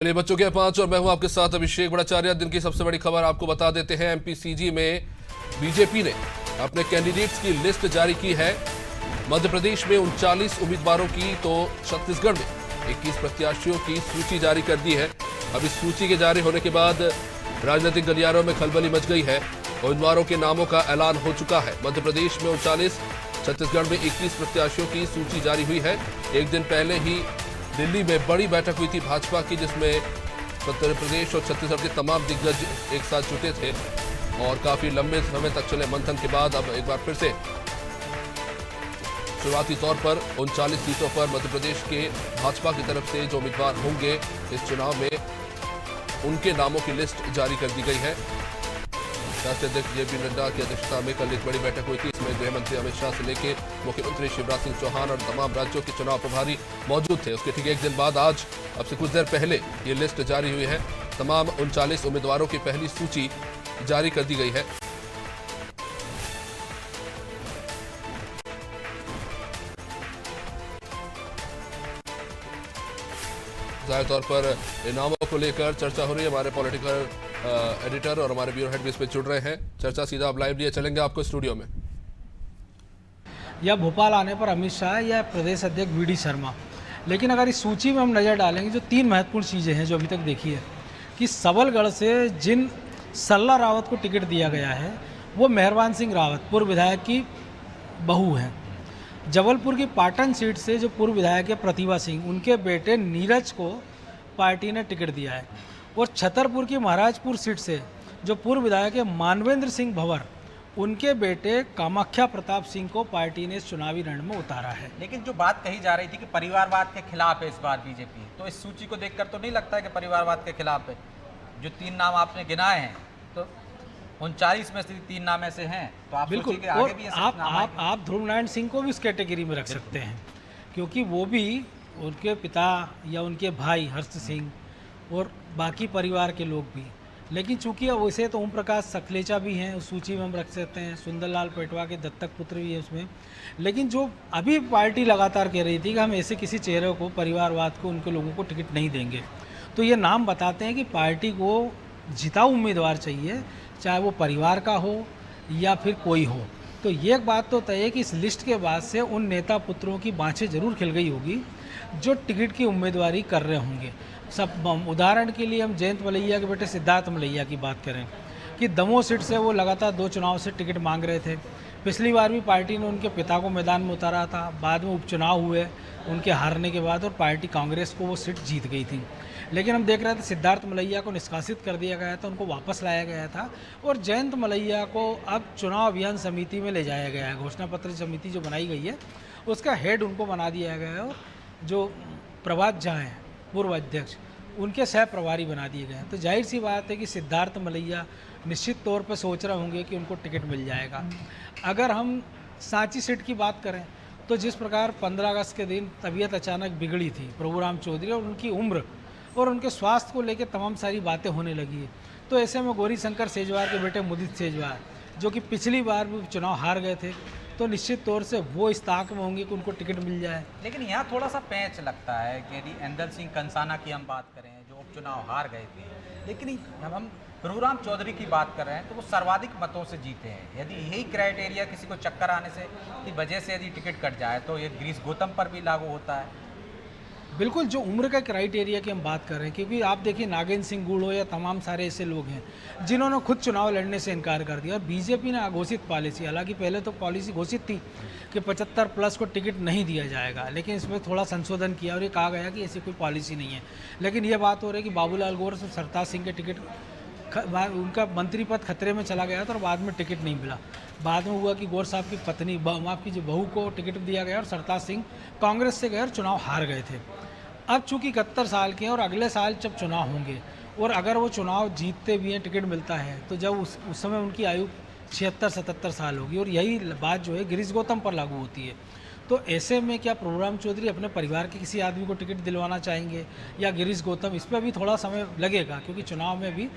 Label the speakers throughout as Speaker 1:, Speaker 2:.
Speaker 1: चलिए बच्चों के पांच और मैं हूं आपके साथ अभिषेक भट्टाचार्य। दिन की सबसे बड़ी खबर आपको बता देते हैं। एमपीसीजी में बीजेपी ने अपने कैंडिडेट्स की लिस्ट जारी की है। मध्य प्रदेश में 39 उम्मीदवारों की तो छत्तीसगढ़ में 21 प्रत्याशियों की सूची जारी कर दी है। अब इस सूची के जारी होने के बाद राजनीतिक गलियारों में खलबली मच गई है। उम्मीदवारों के नामों का ऐलान हो चुका है। मध्य प्रदेश में 39, छत्तीसगढ़ में 21 प्रत्याशियों की सूची जारी हुई है। एक दिन पहले ही दिल्ली में बड़ी बैठक हुई थी भाजपा की, जिसमें उत्तर प्रदेश और छत्तीसगढ़ के तमाम दिग्गज एक साथ जुटे थे और काफी लंबे समय तक चले मंथन के बाद अब एक बार फिर से शुरुआती तौर पर 39 सीटों पर मध्य प्रदेश के भाजपा की तरफ से जो उम्मीदवार होंगे इस चुनाव में, उनके नामों की लिस्ट जारी कर दी गई है। राष्ट्रीय अध्यक्ष जेपी नड्डा की अध्यक्षता में कल एक बड़ी बैठक हुई थी। इसमें गृह मंत्री अमित शाह से लेकर मुख्यमंत्री शिवराज सिंह चौहान और तमाम राज्यों के चुनाव प्रभारी मौजूद थे। उसके ठीक एक दिन बाद आज अब से कुछ देर पहले ये लिस्ट जारी हुई है। तमाम 39 उम्मीदवारों की पहली सूची जारी कर दी गई है। जाहिर तौर पर इनामों को लेकर चर्चा हो रही है। हमारे पॉलिटिकल एडिटर और हमारे ब्यूरो हेड भी इस पर जुड़ रहे हैं। चर्चा सीधा अब लाइव लिए चलेंगे आपको स्टूडियो में।
Speaker 2: या भोपाल आने पर अमित शाह या प्रदेश अध्यक्ष वीडी शर्मा। लेकिन अगर इस सूची में हम नज़र डालेंगे, जो तीन महत्वपूर्ण चीज़ें हैं जो अभी तक देखी है कि सबलगढ़ से जिन सल्ला रावत को टिकट दिया गया है वो मेहरबान सिंह रावत पूर्व विधायक की बहू हैं। जबलपुर की पाटन सीट से जो पूर्व विधायक है प्रतिभा सिंह, उनके बेटे नीरज को पार्टी ने टिकट दिया है। और छतरपुर की महाराजपुर सीट से जो पूर्व विधायक है मानवेंद्र सिंह भंवर, उनके बेटे कामाख्या प्रताप सिंह को पार्टी ने इस चुनावी रण में उतारा है।
Speaker 3: लेकिन जो बात कही जा रही थी कि परिवारवाद के खिलाफ है इस बार बीजेपी, तो इस सूची को देखकर तो नहीं लगता है कि परिवारवाद के खिलाफ है। जो तीन नाम आपने गिनाए हैं तो 39 में से तीन नाम ऐसे हैं, तो आप
Speaker 2: बिल्कुल।
Speaker 3: सोचिए कि आगे भी ऐसे नाम आएंगे।
Speaker 2: आप ध्रुव नारायण सिंह को भी इस कैटेगरी में रख सकते हैं, क्योंकि वो भी उनके पिता या उनके भाई हर्ष सिंह और बाकी परिवार के लोग भी। लेकिन चूंकि वैसे तो ओम प्रकाश सखलेचा भी हैं उस सूची में हम रख सकते हैं, सुंदरलाल पेटवा के दत्तक पुत्र भी हैं उसमें। लेकिन जो अभी पार्टी लगातार कह रही थी कि हम ऐसे किसी चेहरे को, परिवारवाद को, उनके लोगों को टिकट नहीं देंगे, तो ये नाम बताते हैं कि पार्टी को जिताऊ उम्मीदवार चाहिए, चाहे वो परिवार का हो या फिर कोई हो। तो ये एक बात तो तय है कि इस लिस्ट के बाद से उन नेता पुत्रों की बाँछें जरूर खिल गई होगी जो टिकट की उम्मीदवारी कर रहे होंगे। सब उदाहरण के लिए हम जयंत मलैया के बेटे सिद्धार्थ मलैया की बात करें कि दमोह सीट से वो लगातार 2 चुनाव से टिकट मांग रहे थे। पिछली बार भी पार्टी ने उनके पिता को मैदान में उतारा था, बाद में उपचुनाव हुए उनके हारने के बाद और पार्टी कांग्रेस को वो सीट जीत गई थी। लेकिन हम देख रहे थे सिद्धार्थ मलैया को निष्कासित कर दिया गया था, उनको वापस लाया गया था और जयंत मलैया को अब चुनाव अभियान समिति में ले जाया गया है। घोषणा पत्र समिति जो बनाई गई है उसका हेड उनको बना दिया गया है और जो प्रभात झा हैं पूर्व अध्यक्ष, उनके सह प्रभारी बना दिए गए हैं। तो जाहिर सी बात है कि सिद्धार्थ मलैया निश्चित तौर पर सोच रहे होंगे कि उनको टिकट मिल जाएगा। अगर हम सांची सीट की बात करें तो जिस प्रकार 15 अगस्त के दिन तबीयत अचानक बिगड़ी थी प्रभुराम चौधरी और उनकी उम्र और उनके स्वास्थ्य को लेकर तमाम सारी बातें होने लगी है, तो ऐसे में गौरी शंकर सेजवार के बेटे मुदित सेजवार जो कि पिछली बार भी चुनाव हार गए थे, तो निश्चित तौर से वो इस ताक में होंगे कि उनको टिकट मिल जाए।
Speaker 3: लेकिन यहाँ थोड़ा सा पैंच लगता है कि यदि एंदल सिंह कंसाना की हम बात करें जो उपचुनाव हार गए थे, लेकिन हम प्रभुराम चौधरी की बात कर रहे हैं तो वो सर्वाधिक मतों से जीते हैं। यदि यही क्राइटेरिया किसी को चक्कर आने से की वजह से यदि टिकट कट जाए तो ये गिरीश गौतम पर भी लागू होता है।
Speaker 2: बिल्कुल, जो उम्र का क्राइटेरिया की हम बात कर रहे हैं, क्योंकि आप देखिए नागेंद्र सिंह गुड़ हो या तमाम सारे ऐसे लोग हैं जिन्होंने खुद चुनाव लड़ने से इनकार कर दिया। और बीजेपी ने अघोषित पॉलिसी, हालांकि पहले तो पॉलिसी घोषित थी कि 75 प्लस को टिकट नहीं दिया जाएगा, लेकिन इसमें थोड़ा संशोधन किया और ये कहा गया कि ऐसी कोई पॉलिसी नहीं है। लेकिन ये बात हो रही है कि बाबूलाल गौर और सरताज सिंह के टिकट, उनका मंत्री पद खतरे में चला गया था और बाद में टिकट नहीं मिला। बाद में हुआ कि गौर साहब की पत्नी, आपकी जो बहू को टिकट दिया गया और सरताज सिंह कांग्रेस से गए और चुनाव हार गए थे। अब चूंकि 71 साल के हैं और अगले साल जब चुनाव होंगे और अगर वो चुनाव जीतते भी हैं, टिकट मिलता है, तो जब उस समय उनकी आयु 76-77 साल होगी और यही बात जो है गिरीश गौतम पर लागू होती है। तो ऐसे में क्या प्रभुराम चौधरी अपने परिवार के किसी आदमी को टिकट दिलवाना चाहेंगे या गिरीश गौतम? इस पर भी थोड़ा समय लगेगा क्योंकि चुनाव में भी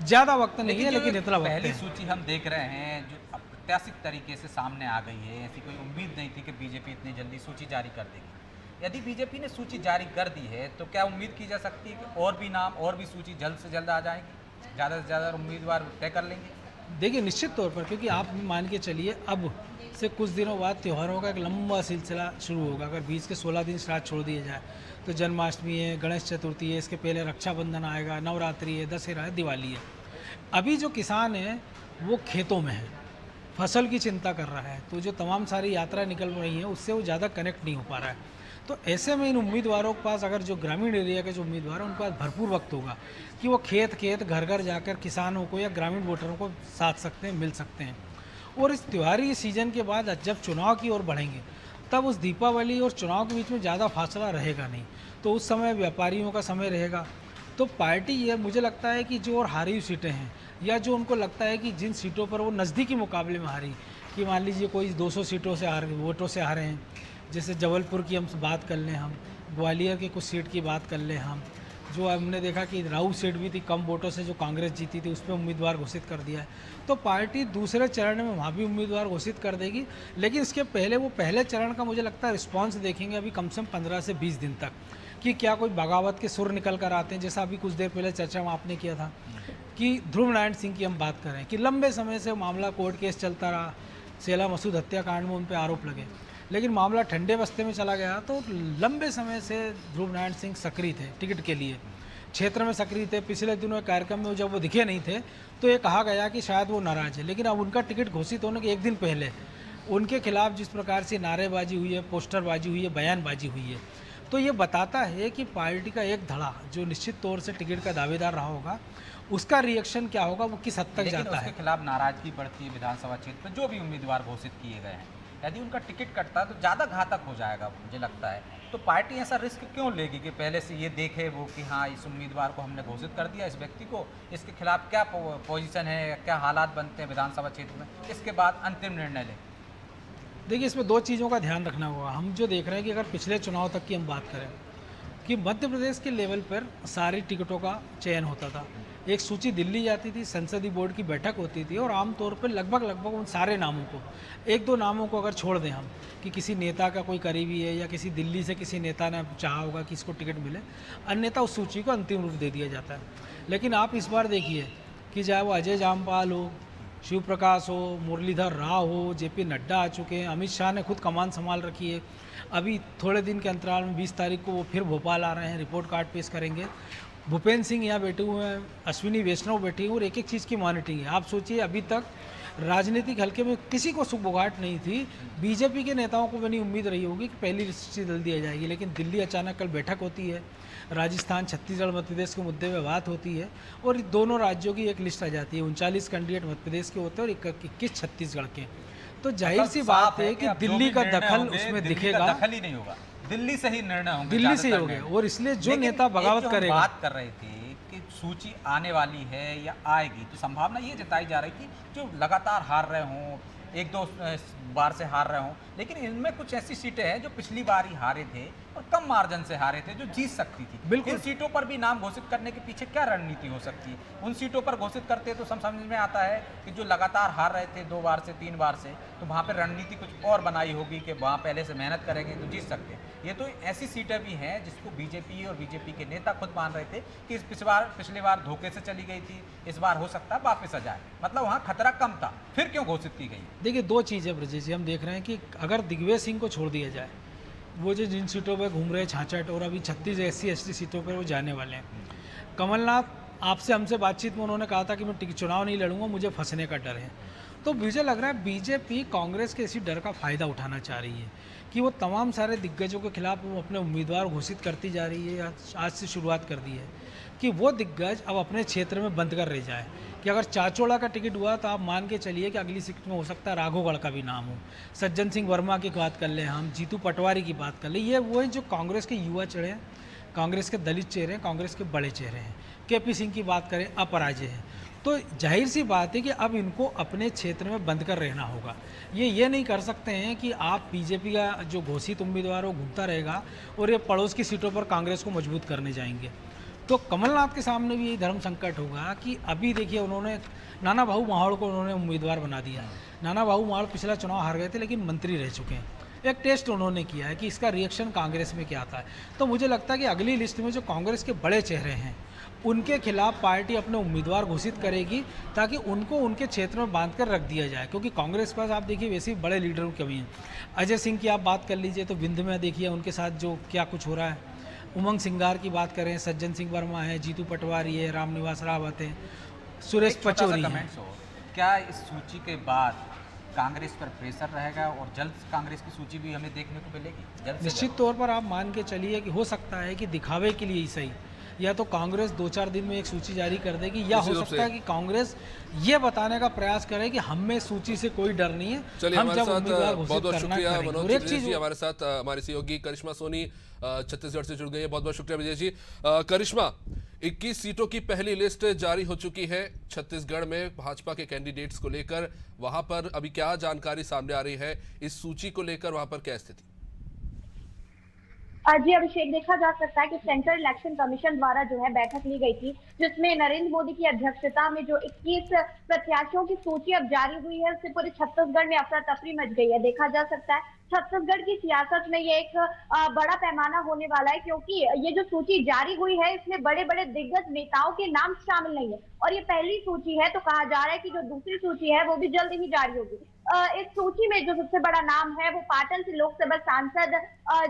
Speaker 2: ज़्यादा वक्त नहीं है, लेकिन इतना वक्त है।
Speaker 3: पहली सूची हम देख रहे हैं जो अप्रत्याशित तरीके से सामने आ गई है, ऐसी कोई उम्मीद नहीं थी कि बीजेपी इतनी जल्दी सूची जारी कर देगी। यदि बीजेपी ने सूची जारी कर दी है तो क्या उम्मीद की जा सकती है कि और भी नाम और भी सूची जल्द से जल्द आ जाएंगी, ज़्यादा से ज़्यादा उम्मीदवार तय कर लेंगे?
Speaker 2: देखिए निश्चित तौर पर, क्योंकि आप भी मान के चलिए अब से कुछ दिनों बाद त्योहारों का एक लंबा सिलसिला शुरू होगा। अगर बीच के 16 दिन श्राद्ध छोड़ दिए जाए तो जन्माष्टमी है, गणेश चतुर्थी है, इसके पहले रक्षाबंधन आएगा, नवरात्रि है, दशहरा है, दिवाली है। अभी जो किसान है वो खेतों में है, फसल की चिंता कर रहा है, तो जो तमाम सारी यात्रा निकल रही है उससे वो ज़्यादा कनेक्ट नहीं हो पा रहा है। तो ऐसे में इन उम्मीदवारों के पास, अगर जो ग्रामीण एरिया के जो उम्मीदवार हैं उनके पास भरपूर वक्त होगा कि वो खेत खेत घर घर जाकर किसानों को या ग्रामीण वोटरों को साथ सकते हैं, मिल सकते हैं। और इस त्योहारी सीजन के बाद जब चुनाव की ओर बढ़ेंगे तब उस दीपावली और चुनाव के बीच में ज़्यादा फासला रहेगा नहीं, तो उस समय व्यापारियों का समय रहेगा। तो पार्टी ये मुझे लगता है कि जो और हारी हुई सीटें हैं या जो उनको लगता है कि जिन सीटों पर वो नज़दीकी मुकाबले में हारी, कि मान लीजिए कोई 200 सीटों से वोटों से हारे हैं, जैसे जबलपुर की हम बात कर लें, हम ग्वालियर की कुछ सीट की बात कर लें, हम जो हमने देखा कि राऊ सीट भी थी कम वोटों से जो कांग्रेस जीती थी, उस पर उम्मीदवार घोषित कर दिया है। तो पार्टी दूसरे चरण में वहाँ भी उम्मीदवार घोषित कर देगी, लेकिन इसके पहले वो पहले चरण का मुझे लगता है रिस्पॉन्स देखेंगे अभी कम से कम 15 से 20 दिन तक, कि क्या कोई बगावत के सुर निकल कर आते हैं। जैसा अभी कुछ देर पहले चर्चा में आपने किया था कि ध्रुव नारायण सिंह की हम बात करें कि लंबे समय से मामला कोर्ट केस चलता रहा, शेला मसूद हत्याकांड में उन पर आरोप लगे, लेकिन मामला ठंडे बस्ते में चला गया। तो लंबे समय से ध्रुव नारायण सिंह सक्रिय थे टिकट के लिए, क्षेत्र में सक्रिय थे। पिछले दिनों एक कार्यक्रम में जब वो दिखे नहीं थे तो ये कहा गया कि शायद वो नाराज है, लेकिन अब उनका टिकट घोषित होने के एक दिन पहले उनके खिलाफ जिस प्रकार से नारेबाजी हुई है, पोस्टरबाजी हुई है, बयानबाजी हुई है, तो ये बताता है कि पार्टी का एक धड़ा जो निश्चित तौर से टिकट का दावेदार रहा होगा, उसका रिएक्शन क्या होगा, वो किस हद तक जाता है।
Speaker 3: उसके खिलाफ नाराजगी बढ़ती है विधानसभा क्षेत्र में जो भी उम्मीदवार घोषित किए गए हैं, यदि उनका टिकट कटता है तो ज़्यादा घातक हो जाएगा मुझे लगता है। तो पार्टी ऐसा रिस्क क्यों लेगी कि पहले से ये देखे वो कि हाँ इस उम्मीदवार को हमने घोषित कर दिया, इस व्यक्ति को, इसके खिलाफ क्या पोजीशन है, क्या हालात बनते हैं विधानसभा क्षेत्र में, इसके बाद अंतिम निर्णय लें।
Speaker 2: देखिए इसमें दो चीज़ों का ध्यान रखना होगा। हम जो देख रहे हैं कि अगर पिछले चुनाव तक की हम बात करें कि मध्य प्रदेश के लेवल पर सारी टिकटों का चयन होता था, एक सूची दिल्ली जाती थी, संसदीय बोर्ड की बैठक होती थी और आमतौर पर लगभग उन सारे नामों को, एक दो नामों को अगर छोड़ दें हम कि किसी नेता का कोई करीबी है या किसी दिल्ली से किसी नेता ने चाहा होगा कि इसको टिकट मिले, अन्यथा उस सूची को अंतिम रूप दे दिया जाता है। लेकिन आप इस बार देखिए कि चाहे वो अजय जामपाल हो, शिव प्रकाश हो, मुरलीधर राव हो, जेपी नड्डा आ चुके हैं, अमित शाह ने खुद कमान संभाल रखी है, अभी थोड़े दिन के अंतराल में 20 तारीख को वो फिर भोपाल आ रहे हैं, रिपोर्ट कार्ड पेश करेंगे। भूपेंद्र सिंह यहाँ बैठे हुए हैं, अश्विनी वैष्णव बैठी हुई और एक एक चीज़ की मॉनिटरिंग है। आप सोचिए अभी तक राजनीतिक हल्के में किसी को सुगबुगाहट नहीं थी। बीजेपी के नेताओं को बनी उम्मीद रही होगी कि पहली सूची दल दिया जाएगी, लेकिन दिल्ली अचानक कल बैठक होती है, राजस्थान छत्तीसगढ़ मध्य प्रदेश के मुद्दे में बात होती है और दोनों राज्यों की एक लिस्ट आ जाती है। 39 कैंडिडेट मध्य प्रदेश के होते हैं और 21 छत्तीसगढ़ के। तो जाहिर सी बात है कि दिल्ली का दखल उसमें दिखेगा,
Speaker 3: दखल ही नहीं होगा, दिल्ली से ही निर्णय होंगे,
Speaker 2: दिल्ली से ही हो गया। और इसलिए जो नेता बगावत करेगा,
Speaker 3: बात कर रहे थे कि सूची आने वाली है या आएगी, तो संभावना ये जताई जा रही थी जो लगातार हार रहे हों, एक दो बार से हार रहे हों, लेकिन इनमें कुछ ऐसी सीटें हैं जो पिछली बार ही हारे थे और कम मार्जिन से हारे थे, जो जीत सकती थी।
Speaker 2: बिल्कुल।
Speaker 3: इन सीटों पर भी नाम घोषित करने के पीछे क्या रणनीति हो सकती है? उन सीटों पर घोषित करते तो समझ में आता है कि जो लगातार हार रहे थे 2 बार से 3 बार से, तो वहाँ पर रणनीति कुछ और बनाई होगी कि वहाँ पहले से मेहनत करेंगे तो जीत सकते हैं। ये तो ऐसी सीटें भी हैं जिसको बीजेपी और बीजेपी के नेता खुद मान रहे थे कि पिछली बार धोखे से चली गई थी, इस बार हो सकता है वापस आ जाए, मतलब वहाँ खतरा कम था, फिर क्यों घोषित की गई?
Speaker 2: देखिए दो चीज़ें ब्रजेश जी, हम देख रहे हैं कि अगर दिग्विजय सिंह को छोड़ दिया जाए, वो जो जिन सीटों पर घूम रहे 66 और अभी 36 SC/ST सीटों पर वो जाने वाले हैं। कमलनाथ आपसे हमसे बातचीत में उन्होंने कहा था कि मैं चुनाव नहीं लड़ूंगा, मुझे फंसने का डर है। तो मुझे लग रहा है बीजेपी कांग्रेस के इसी डर का फ़ायदा उठाना चाह रही है कि वो तमाम सारे दिग्गजों के खिलाफ वो अपने उम्मीदवार घोषित करती जा रही है। आज से शुरुआत कर दी है कि वो दिग्गज अब अपने क्षेत्र में बंद कर रह जाए कि अगर चाचोड़ा का टिकट हुआ तो आप मान के चलिए कि अगली सीट में हो सकता है राघवगढ़ का भी नाम हो, सज्जन सिंह वर्मा की बात कर लें, हम जीतू पटवारी की बात कर लें। ये वो है जो कांग्रेस के युवा चेहरे हैं, कांग्रेस के दलित चेहरे हैं, कांग्रेस के बड़े चेहरे हैं। KP सिंह की बात करें, अपराजय है। तो जाहिर सी बात है कि अब इनको अपने क्षेत्र में बंद कर रहना होगा। ये नहीं कर सकते हैं कि आप बीजेपी का जो घोषित उम्मीदवार वो घूमता रहेगा और ये पड़ोस की सीटों पर कांग्रेस को मजबूत करने जाएंगे। तो कमलनाथ के सामने भी यही धर्म संकट होगा कि अभी देखिए उन्होंने नाना भाऊ माहौड़ को उन्होंने उम्मीदवार बना दिया। नाना भाऊ माहौड़ पिछला चुनाव हार गए थे लेकिन मंत्री रह चुके हैं, एक टेस्ट उन्होंने किया है कि इसका रिएक्शन कांग्रेस में क्या आता है। तो मुझे लगता है कि अगली लिस्ट में जो कांग्रेस के बड़े चेहरे हैं उनके खिलाफ पार्टी अपने उम्मीदवार घोषित करेगी, ताकि उनको उनके क्षेत्र में बांध कर रख दिया जाए, क्योंकि कांग्रेस के पास आप देखिए वैसे ही बड़े लीडरों की कमी है। अजय सिंह की आप बात कर लीजिए तो विंध्य में देखिए उनके साथ जो क्या कुछ हो रहा है। उमंग सिंगार की बात करें, सज्जन सिंह वर्मा है, जीतू पटवारी है, रामनिवास रावत है, सुरेश
Speaker 3: एक छोटा सा
Speaker 2: पचौरी है।
Speaker 3: कमेंट्स हो, क्या इस सूची के बाद कांग्रेस पर प्रेशर रहेगा और जल्द कांग्रेस की सूची भी हमें देखने को मिलेगी? जल्द से
Speaker 2: निश्चित तौर पर आप मान के चलिए कि हो सकता है कि दिखावे के लिए ही सही, या तो कांग्रेस 2-4 दिन में एक सूची जारी कर देगी, या हो सकता है कि कांग्रेस ये बताने का प्रयास करे कि हमें सूची से कोई डर नहीं है।
Speaker 1: चलिए,
Speaker 2: हम
Speaker 1: हमारे
Speaker 2: जब
Speaker 1: साथ
Speaker 2: उम्मीदवार
Speaker 1: बहुत
Speaker 2: घोषित
Speaker 1: बहुत
Speaker 2: करना
Speaker 1: शुक्रिया
Speaker 2: करेंगे।
Speaker 1: मनोज
Speaker 2: और एक
Speaker 1: त्रिवेदी
Speaker 2: चीज
Speaker 1: जी, हमारे साथ हमारी सहयोगी करिश्मा सोनी छत्तीसगढ़ से जुड़ गई है। बहुत बहुत शुक्रिया विजय जी। करिश्मा, 21 सीटों की पहली लिस्ट जारी हो चुकी है छत्तीसगढ़ में भाजपा के कैंडिडेट्स को लेकर। वहां पर अभी क्या जानकारी सामने आ रही है, इस सूची को लेकर वहां पर क्या स्थिति?
Speaker 4: जी अभिषेक, देखा जा सकता है कि सेंट्रल इलेक्शन कमीशन द्वारा जो है बैठक ली गई थी, जिसमें नरेंद्र मोदी की अध्यक्षता में जो 21 प्रत्याशियों की सूची अब जारी हुई है, उससे पूरे छत्तीसगढ़ में अफरा तफरी मच गई है। देखा जा सकता है छत्तीसगढ़ की सियासत में ये एक बड़ा पैमाना होने वाला है, क्योंकि ये जो सूची जारी हुई है इसमें बड़े बड़े दिग्गज नेताओं के नाम शामिल नहीं है, और ये पहली सूची है। तो कहा जा रहा है कि जो दूसरी सूची है वो भी जल्द ही जारी होगी। इस सूची में जो सबसे बड़ा नाम है वो पाटन से लोकसभा सांसद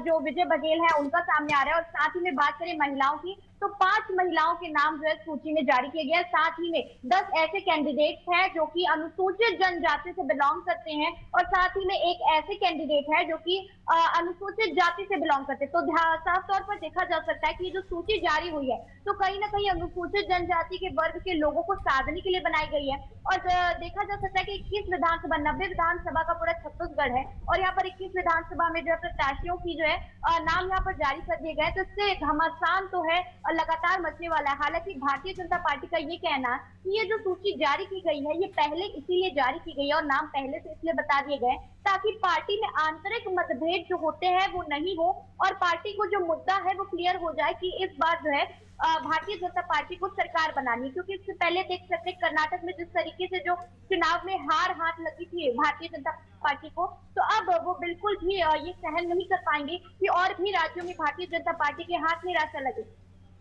Speaker 4: जो विजय बघेल है उनका सामने आ रहा है। और साथ ही में बात करें महिलाओं की, तो 5 महिलाओं के नाम जो है सूची में जारी किए गए हैं। साथ ही में 10 ऐसे कैंडिडेट्स हैं जो कि अनुसूचित जनजाति से बिलोंग करते हैं, और साथ ही में एक ऐसे कैंडिडेट है जो कि अनुसूचित जाति से बिलोंग करते हैं। तो साफ तौर पर देखा जा सकता है कि ये जो सूची जारी हुई है तो कहीं ना कहीं अनुसूचित जनजाति के वर्ग के लोगों को साधने के लिए बनाई गई है। और देखा जा सकता है कि 21 विधानसभा, 90 विधानसभा का पूरा छत्तीसगढ़ है, और यहाँ पर 21 विधानसभा में जो है प्रत्याशियों की जो है नाम यहाँ पर जारी कर दिए गए। तो इससे घमासान तो है लगातार मचने वाला है। हालांकि भारतीय जनता पार्टी का ये कहना है कि ये जो सूची जारी की गई है ये पहले इसीलिए जारी की गई है और नाम पहले से इसलिए बता दिए गए ताकि पार्टी में आंतरिक मतभेद जो होते हैं वो नहीं हो, और पार्टी को जो मुद्दा है वो क्लियर हो जाए कि इस बार जो है भारतीय जनता पार्टी को सरकार बनानी है। क्योंकि इससे पहले देख सकते हैं कर्नाटक में जिस तरीके से जो चुनाव में हार हाथ लगी थी भारतीय जनता पार्टी को, तो अब वो बिल्कुल भी ये सहन नहीं कर पाएंगे कि और भी राज्यों में भारतीय जनता पार्टी के हाथ में रास्ता लगे।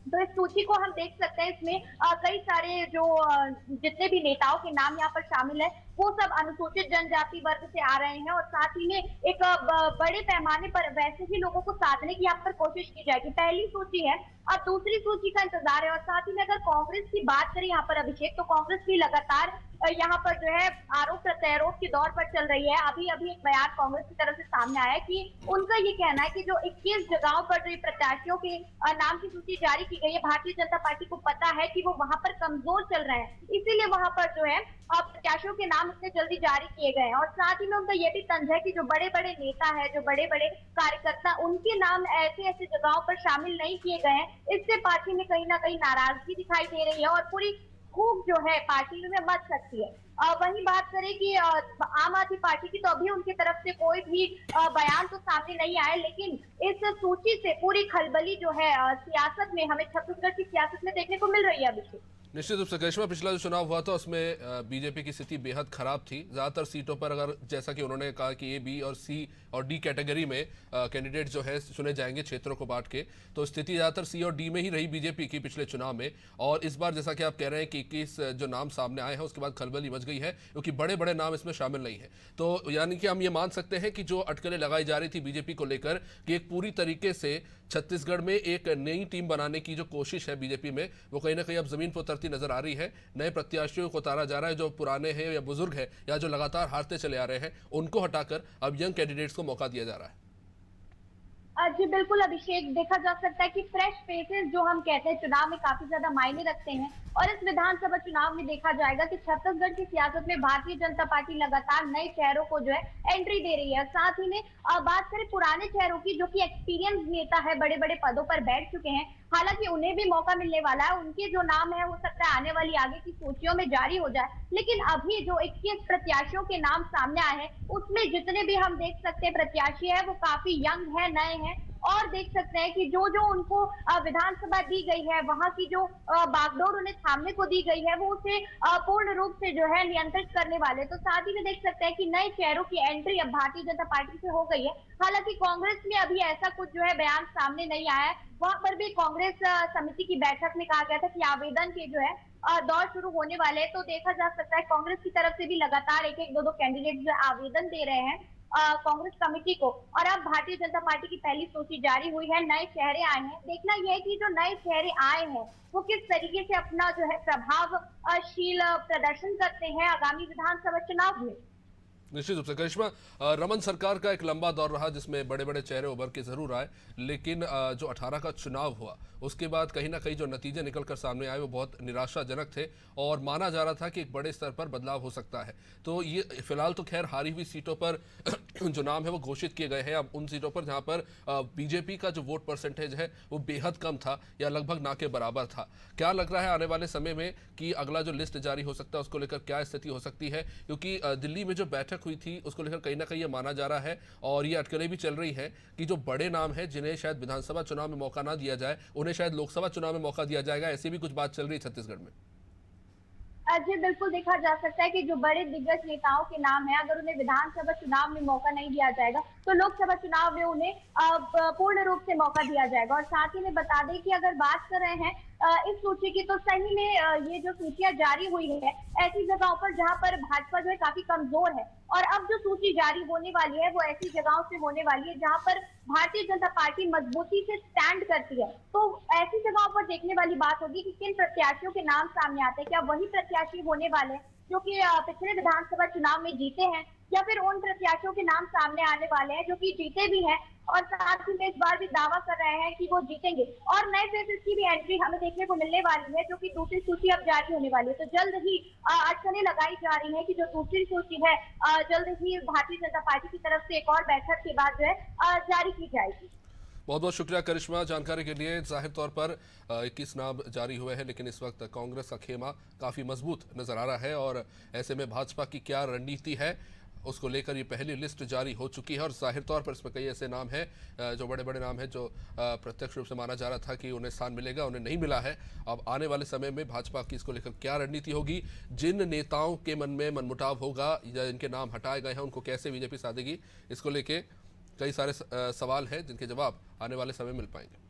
Speaker 4: तो इस सूची को हम देख सकते हैं, इसमें कई सारे जो जितने भी नेताओं के नाम यहाँ पर शामिल है वो सब अनुसूचित जनजाति वर्ग से आ रहे हैं, और साथ ही में एक बड़े पैमाने पर वैसे ही लोगों को साधने की यहाँ पर कोशिश की जाएगी। पहली सूची है, अब दूसरी सूची का इंतजार है। और साथ ही में अगर कांग्रेस की बात करें यहाँ पर अभिषेक, तो कांग्रेस की लगातार यहाँ पर जो है आरोप प्रत्यारोप के दौर पर चल रही है। अभी अभी एक बयान कांग्रेस की तरफ से सामने आया है कि उनका ये कहना है कि जो 21 जगहों पर जो प्रत्याशियों के नाम की सूची जारी की गई है, भारतीय जनता पार्टी को पता है कि वो वहां पर कमजोर चल रहे हैं, इसीलिए वहां पर जो है प्रत्याशियों के नाम इतने जल्दी जारी किए गए हैं। और साथ ही में उनका ये भी तंज है कि जो बड़े बड़े नेता है, जो बड़े बड़े कार्यकर्ता, उनके नाम ऐसे ऐसे जगहों पर शामिल नहीं किए गए हैं। इससे पार्टी में कहीं ना कहीं नाराजगी दिखाई दे रही है और पूरी खूब जो है पार्टी में मच सकती है। वहीं बात करें कि आम आदमी पार्टी की, तो अभी उनकी तरफ से कोई भी बयान तो सामने नहीं आया, लेकिन इस सूची से पूरी खलबली जो है सियासत में, हमें छत्तीसगढ़ की सियासत में देखने को मिल रही है अभिषेक।
Speaker 1: निश्चित रूप से करिश्मा, पिछला जो चुनाव हुआ था उसमें बीजेपी की स्थिति बेहद खराब थी। ज़्यादातर सीटों पर, अगर जैसा कि उन्होंने कहा कि ए, बी और सी और डी कैटेगरी में कैंडिडेट जो है चुने जाएंगे क्षेत्रों को बांट के, तो स्थिति ज़्यादातर सी और डी में ही रही बीजेपी की पिछले चुनाव में। और इस बार जैसा कि आप कह रहे हैं कि 21 जो नाम सामने आए हैं उसके बाद खलबली मच गई है, क्योंकि बड़े बड़े नाम इसमें शामिल नहीं है। तो यानी कि हम ये मान सकते हैं कि जो अटकलें लगाई जा रही थी बीजेपी को लेकर कि एक पूरी तरीके से छत्तीसगढ़ में एक नई टीम बनाने की जो कोशिश है बीजेपी में, वो कहीं ना कहीं अब जमीन पर उतरती नजर आ रही है। नए प्रत्याशियों को उतारा जा रहा है, जो पुराने हैं या बुजुर्ग हैं या जो लगातार हारते चले आ रहे हैं, उनको हटाकर अब यंग कैंडिडेट्स को मौका दिया जा रहा है।
Speaker 4: जी बिल्कुल अभिषेक, देखा जा सकता है कि फ्रेश फेसेस जो हम कहते हैं चुनाव में काफी ज्यादा मायने रखते हैं, और इस विधानसभा चुनाव में देखा जाएगा कि छत्तीसगढ़ की सियासत में भारतीय जनता पार्टी लगातार नए चेहरों को जो है एंट्री दे रही है। साथ ही में बात करें पुराने चेहरों की, जो कि एक्सपीरियंस नेता है, बड़े बड़े पदों पर बैठ चुके हैं, हालांकि उन्हें भी मौका मिलने वाला है। उनके जो नाम है हो सकता है आने वाली आगे की सूचियों में जारी हो जाए, लेकिन अभी जो 21 प्रत्याशियों के नाम सामने आए हैं उसमें जितने भी हम देख सकते हैं प्रत्याशी है वो काफी यंग है, नए हैं, और देख सकते हैं कि जो जो उनको विधानसभा दी गई है, वहां की जो बागडोर उन्हें थामने को दी गई है, वो उसे पूर्ण रूप से जो है नियंत्रित करने वाले। तो साथ ही में देख सकते हैं कि नए चेहरों की एंट्री अब भारतीय जनता पार्टी से हो गई है। हालांकि कांग्रेस में अभी ऐसा कुछ जो है बयान सामने नहीं आया है। वहां पर भी कांग्रेस समिति की बैठक में कहा गया था कि आवेदन के जो है दौर शुरू होने वाले हैं। तो देखा जा सकता है कांग्रेस की तरफ से भी लगातार एक एक दो कैंडिडेट जो आवेदन दे रहे हैं कांग्रेस कमेटी को। और अब भारतीय जनता पार्टी की पहली सूची जारी हुई है, नए चेहरे आए हैं। देखना यह है कि जो नए चेहरे आए हैं वो किस तरीके से अपना जो है प्रभावशील प्रदर्शन करते हैं आगामी विधानसभा चुनाव में।
Speaker 1: निश्चित रूप से करिश्मा, रमन सरकार का एक लंबा दौर रहा जिसमें बड़े बड़े चेहरे उभर के जरूर आए, लेकिन जो 18 का चुनाव हुआ उसके बाद कहीं ना कहीं जो नतीजे निकलकर सामने आए वो बहुत निराशाजनक थे और माना जा रहा था कि एक बड़े स्तर पर बदलाव हो सकता है। तो ये फिलहाल तो खैर हारी हुई सीटों पर जो नाम है वो घोषित किए गए हैं। अब उन सीटों पर जहां पर बीजेपी का जो वोट परसेंटेज है वो बेहद कम था या लगभग ना के बराबर था। क्या लग रहा है आने वाले समय में कि अगला जो लिस्ट जारी हो सकता है उसको लेकर क्या स्थिति हो सकती है? क्योंकि दिल्ली में जो बैठक हुई थी उसको लेकर कहीं ना कहीं ये माना जा रहा है और ये अटकलें भी चल रही हैं कि जो बड़े नाम हैं जिन्हें शायद विधानसभा चुनाव में मौका ना दिया जाए उन्हें शायद लोकसभा चुनाव में मौका दिया जाएगा। ऐसी भी कुछ बात चल रही है छत्तीसगढ़ में।
Speaker 4: जी बिल्कुल, देखा जा सकता है कि जो बड़े दिग्गज नेताओं के नाम है, अगर उन्हें विधानसभा चुनाव में मौका नहीं दिया जाएगा तो लोकसभा चुनाव में उन्हें पूर्ण रूप से मौका दिया जाएगा। और साथ ही में बता दें कि अगर बात कर रहे हैं इस सूची की, तो सही में ये जो सूचियां जारी हुई है ऐसी जगहों पर जहां पर भाजपा जो है काफी कमजोर है। और अब जो सूची जारी होने वाली है वो ऐसी जगहों से होने वाली है जहां पर भारतीय जनता पार्टी मजबूती से स्टैंड करती है। तो ऐसी जगहों पर देखने वाली बात होगी कि किन प्रत्याशियों के नाम सामने आते हैं। क्या वही प्रत्याशी होने वाले हैं जो कि पिछले विधानसभा चुनाव में जीते हैं, या फिर उन प्रत्याशियों के नाम सामने आने वाले हैं जो कि जीते भी हैं और साथ ही में इस बार भी दावा कर रहे हैं कि वो जीतेंगे। और नए फेसेस की भी एंट्री हमें देखने को मिलने वाली है, जो कि दूसरी सूची अब जारी होने वाली है। तो जल्द ही अटकलें लगाई जा रही है कि जो दूसरी सूची है जल्द ही भारतीय जनता पार्टी की तरफ से एक और बैठक के बाद जो है जारी की जाएगी।
Speaker 1: बहुत बहुत शुक्रिया करिश्मा जानकारी के लिए। जाहिर तौर पर 21 नाम जारी हुए हैं, लेकिन इस वक्त कांग्रेस का खेमा काफ़ी मजबूत नजर आ रहा है और ऐसे में भाजपा की क्या रणनीति है उसको लेकर ये पहली लिस्ट जारी हो चुकी है। और जाहिर तौर पर इसमें कई ऐसे नाम हैं जो बड़े बड़े नाम हैं जो प्रत्यक्ष रूप से माना जा रहा था कि उन्हें स्थान मिलेगा, उन्हें नहीं मिला है। अब आने वाले समय में भाजपा की इसको लेकर क्या रणनीति होगी, जिन नेताओं के मन में मनमुटाव होगा या जिनके नाम हटाए गए हैं उनको कैसे बीजेपी साधेगी, इसको लेके कई सारे सवाल हैं जिनके जवाब आने वाले समय मिल पाएंगे।